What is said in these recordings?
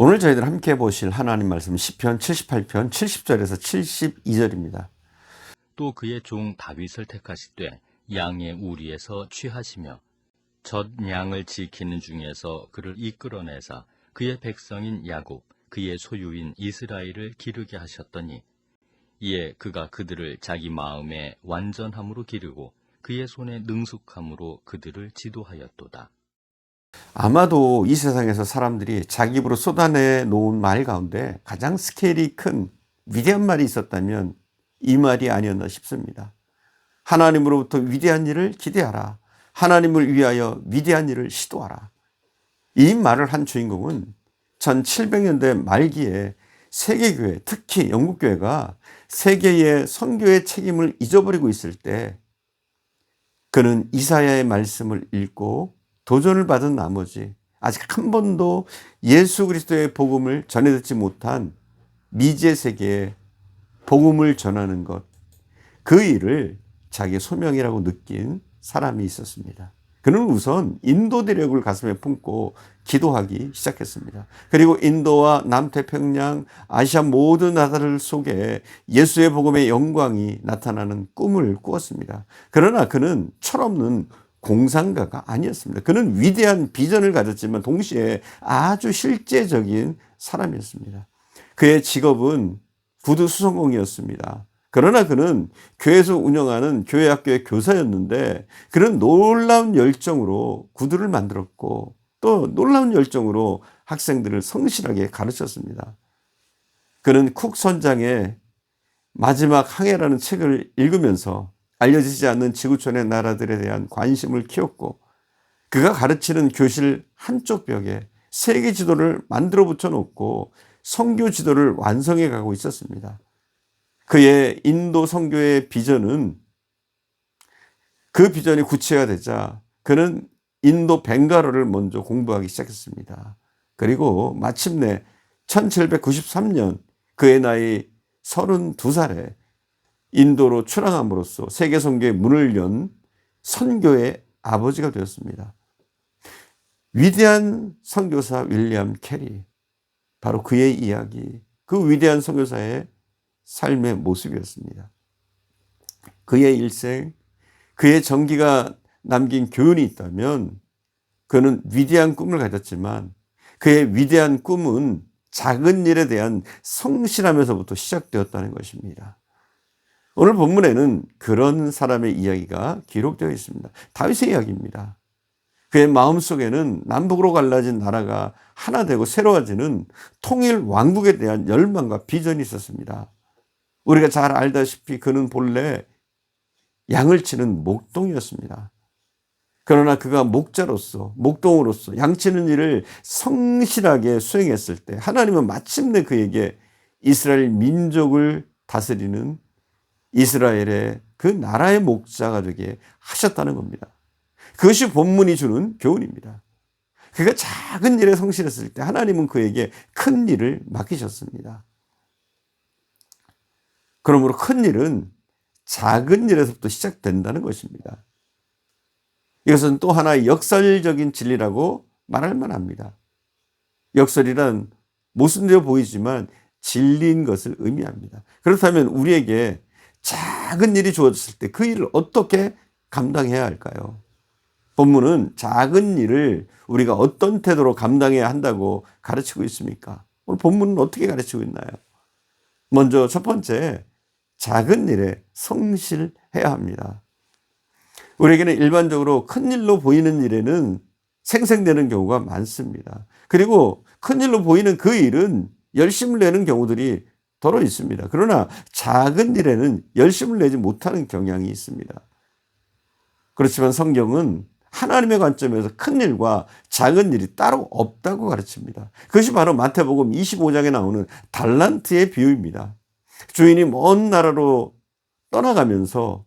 오늘 저희들 함께 보실 하나님 말씀 시편 78편 70절에서 72절입니다. 또 그의 종 다윗을 택하시되 양의 우리에서 취하시며 젖 양을 지키는 중에서 그를 이끌어내사 그의 백성인 야곱 그의 소유인 이스라엘을 기르게 하셨더니 이에 그가 그들을 자기 마음의 완전함으로 기르고 그의 손의 능숙함으로 그들을 지도하였도다. 아마도 이 세상에서 사람들이 자기 입으로 쏟아내 놓은 말 가운데 가장 스케일이 큰 위대한 말이 있었다면 이 말이 아니었나 싶습니다. 하나님으로부터 위대한 일을 기대하라. 하나님을 위하여 위대한 일을 시도하라. 이 말을 한 주인공은 1700년대 말기에 세계교회, 특히 영국교회가 세계의 선교의 책임을 잊어버리고 있을 때 그는 이사야의 말씀을 읽고 도전을 받은 나머지 아직 한 번도 예수 그리스도의 복음을 전해 듣지 못한 미지의 세계에 복음을 전하는 것, 그 일을 자기의 소명이라고 느낀 사람이 있었습니다. 그는 우선 인도 대륙을 가슴에 품고 기도하기 시작했습니다. 그리고 인도와 남태평양, 아시아 모든 나라들 속에 예수의 복음의 영광이 나타나는 꿈을 꾸었습니다. 그러나 그는 철없는 공상가가 아니었습니다. 그는 위대한 비전을 가졌지만 동시에 아주 실제적인 사람이었습니다. 그의 직업은 구두 수선공이었습니다. 그러나 그는 교회에서 운영하는 교회 학교의 교사였는데 그는 놀라운 열정으로 구두를 만들었고 또 놀라운 열정으로 학생들을 성실하게 가르쳤습니다. 그는 쿡 선장의 마지막 항해라는 책을 읽으면서 알려지지 않는 지구촌의 나라들에 대한 관심을 키웠고 그가 가르치는 교실 한쪽 벽에 세계 지도를 만들어 붙여놓고 선교 지도를 완성해 가고 있었습니다. 그의 인도 선교의 비전은 그 비전이 구체화되자 그는 인도 벵갈어를 먼저 공부하기 시작했습니다. 그리고 마침내 1793년 그의 나이 32살에 인도로 출항함으로써 세계 선교의 문을 연 선교의 아버지가 되었습니다. 위대한 선교사 윌리엄 캐리, 바로 그의 이야기, 그 위대한 선교사의 삶의 모습이었습니다. 그의 일생, 그의 전기가 남긴 교훈이 있다면 그는 위대한 꿈을 가졌지만 그의 위대한 꿈은 작은 일에 대한 성실함에서부터 시작되었다는 것입니다. 오늘 본문에는 그런 사람의 이야기가 기록되어 있습니다. 다윗의 이야기입니다. 그의 마음속에는 남북으로 갈라진 나라가 하나 되고 새로워지는 통일 왕국에 대한 열망과 비전이 있었습니다. 우리가 잘 알다시피 그는 본래 양을 치는 목동이었습니다. 그러나 그가 목자로서, 목동으로서 양치는 일을 성실하게 수행했을 때 하나님은 마침내 그에게 이스라엘 민족을 다스리는 이스라엘의 그 나라의 목자가 되게 하셨다는 겁니다. 그것이 본문이 주는 교훈입니다. 그가 작은 일에 성실했을 때 하나님은 그에게 큰 일을 맡기셨습니다. 그러므로 큰 일은 작은 일에서부터 시작된다는 것입니다. 이것은 또 하나의 역설적인 진리라고 말할 만합니다. 역설이란 모순되어 보이지만 진리인 것을 의미합니다. 그렇다면 우리에게 작은 일이 주어졌을 때 그 일을 어떻게 감당해야 할까요? 본문은 작은 일을 우리가 어떤 태도로 감당해야 한다고 가르치고 있습니까? 오늘 본문은 어떻게 가르치고 있나요? 먼저 첫 번째, 작은 일에 성실해야 합니다. 우리에게는 일반적으로 큰 일로 보이는 일에는 생생되는 경우가 많습니다. 그리고 큰 일로 보이는 그 일은 열심을 내는 경우들이 더러 있습니다. 그러나 작은 일에는 열심을 내지 못하는 경향이 있습니다. 그렇지만 성경은 하나님의 관점에서 큰 일과 작은 일이 따로 없다고 가르칩니다. 그것이 바로 마태복음 25장에 나오는 달란트의 비유입니다. 주인이 먼 나라로 떠나가면서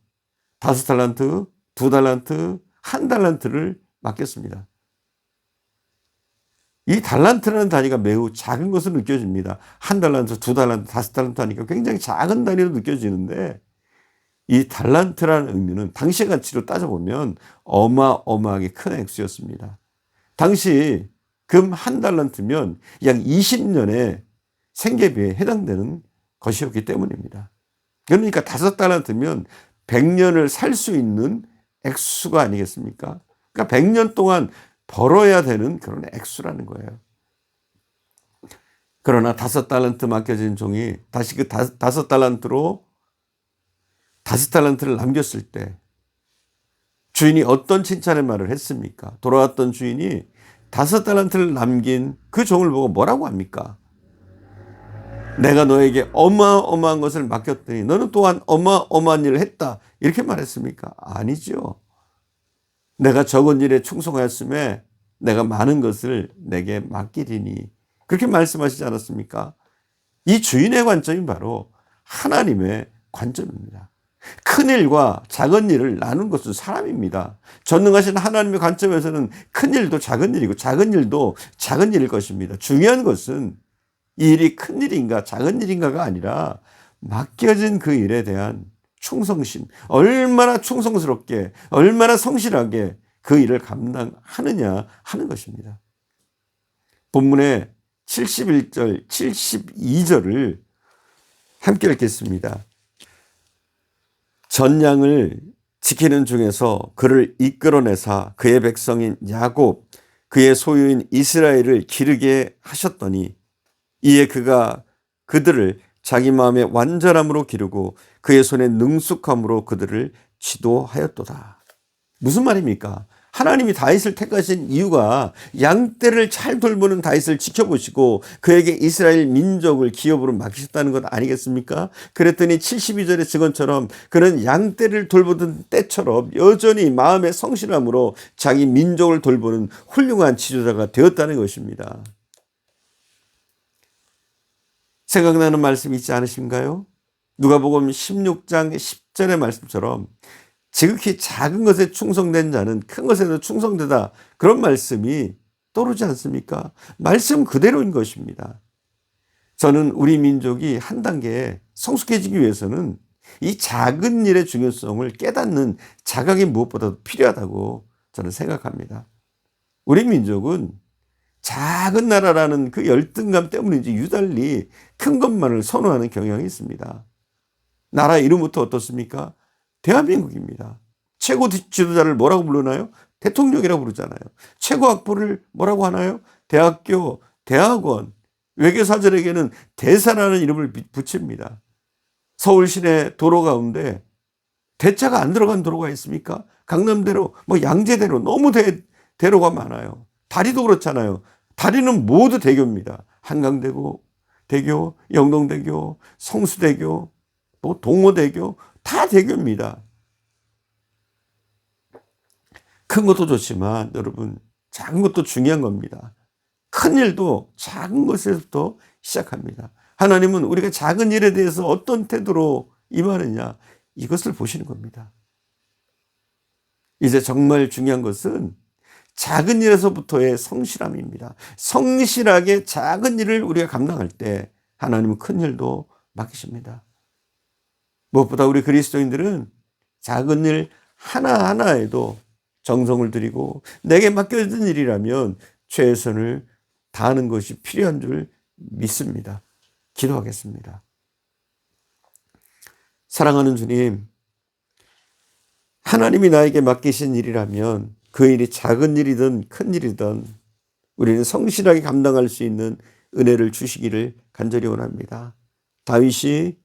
5달란트, 2달란트, 1달란트를 맡겼습니다. 이 달란트라는 단위가 매우 작은 것으로 느껴집니다. 1달란트, 2달란트, 5달란트 하니까 굉장히 작은 단위로 느껴지는데 이 달란트라는 의미는 당시의 가치로 따져보면 어마어마하게 큰 액수였습니다. 당시 금 한 달란트면 약 20년의 생계비에 해당되는 것이었기 때문입니다. 그러니까 5달란트면 100년을 살 수 있는 액수가 아니겠습니까? 그러니까 100년 동안 벌어야 되는 그런 액수라는 거예요. 그러나 5달란트 맡겨진 종이 다시 그 5달란트로 5달란트를 남겼을 때 주인이 어떤 칭찬의 말을 했습니까? 돌아왔던 주인이 5달란트를 남긴 그 종을 보고 뭐라고 합니까? 내가 너에게 어마어마한 것을 맡겼더니 너는 또한 어마어마한 일을 했다. 이렇게 말했습니까? 아니죠. 내가 적은 일에 충성하였음에 내가 많은 것을 내게 맡기리니. 그렇게 말씀하시지 않았습니까? 이 주인의 관점이 바로 하나님의 관점입니다. 큰 일과 작은 일을 나눈 것은 사람입니다. 전능하신 하나님의 관점에서는 큰 일도 작은 일이고 작은 일도 작은 일일 것입니다. 중요한 것은 이 일이 큰 일인가 작은 일인가가 아니라 맡겨진 그 일에 대한 충성심, 얼마나 충성스럽게 얼마나 성실하게 그 일을 감당하느냐 하는 것입니다. 본문의 71절, 72절을 함께 읽겠습니다. 전양을 지키는 중에서 그를 이끌어내사 그의 백성인 야곱, 그의 소유인 이스라엘을 기르게 하셨더니 이에 그가 그들을 자기 마음의 완전함으로 기르고 그의 손의 능숙함으로 그들을 지도하였도다. 무슨 말입니까? 하나님이 다윗을 택하신 이유가 양떼를 잘 돌보는 다윗을 지켜보시고 그에게 이스라엘 민족을 기업으로 맡기셨다는 것 아니겠습니까? 그랬더니 72절의 증언처럼 그는 양떼를 돌보던 때처럼 여전히 마음의 성실함으로 자기 민족을 돌보는 훌륭한 지도자가 되었다는 것입니다. 생각나는 말씀이 있지 않으신가요? 누가복음 16장 10절의 말씀처럼 지극히 작은 것에 충성된 자는 큰 것에도 충성되다. 그런 말씀이 떠오르지 않습니까? 말씀 그대로인 것입니다. 저는 우리 민족이 한 단계 성숙해지기 위해서는 이 작은 일의 중요성을 깨닫는 자각이 무엇보다도 필요하다고 저는 생각합니다. 우리 민족은 작은 나라라는 그 열등감 때문인지 유달리 큰 것만을 선호하는 경향이 있습니다. 나라 이름부터 어떻습니까? 대한민국입니다. 최고 지도자를 뭐라고 부르나요? 대통령이라고 부르잖아요. 최고 학부를 뭐라고 하나요? 대학교, 대학원, 외교사절에게는 대사라는 이름을 붙입니다. 서울 시내 도로 가운데 대차가 안 들어간 도로가 있습니까? 강남대로, 양재대로 너무 대로가 많아요. 다리도 그렇잖아요. 다리는 모두 대교입니다. 한강대교, 영동대교, 성수대교, 또 동호대교 다 대교입니다. 큰 것도 좋지만 여러분 작은 것도 중요한 겁니다. 큰 일도 작은 것에서부터 시작합니다. 하나님은 우리가 작은 일에 대해서 어떤 태도로 임하느냐 이것을 보시는 겁니다. 이제 정말 중요한 것은 작은 일에서부터의 성실함입니다. 성실하게 작은 일을 우리가 감당할 때 하나님은 큰 일도 맡기십니다. 무엇보다 우리 그리스도인들은 작은 일 하나하나에도 정성을 들이고 내게 맡겨진 일이라면 최선을 다하는 것이 필요한 줄 믿습니다. 기도하겠습니다. 사랑하는 주님, 하나님이 나에게 맡기신 일이라면 그 일이 작은 일이든 큰 일이든 우리는 성실하게 감당할 수 있는 은혜를 주시기를 간절히 원합니다. 다윗이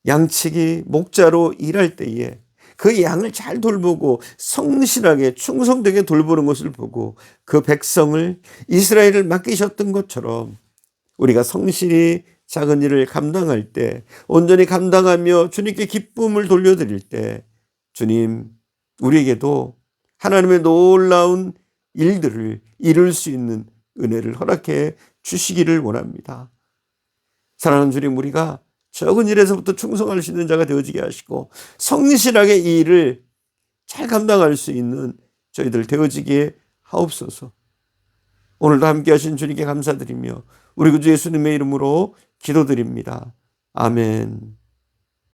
양치기 목자로 일할 때에 그 양을 잘 돌보고 성실하게 충성되게 돌보는 것을 보고 그 백성을 이스라엘을 맡기셨던 것처럼 우리가 성실히 작은 일을 감당할 때 온전히 감당하며 주님께 기쁨을 돌려드릴 때 주님 우리에게도 하나님의 놀라운 일들을 이룰 수 있는 은혜를 허락해 주시기를 원합니다. 사랑하는 주님, 우리가 적은 일에서부터 충성할 수 있는 자가 되어지게 하시고 성실하게 이 일을 잘 감당할 수 있는 저희들 되어지게 하옵소서. 오늘도 함께 하신 주님께 감사드리며 우리 구주 예수님의 이름으로 기도드립니다. 아멘.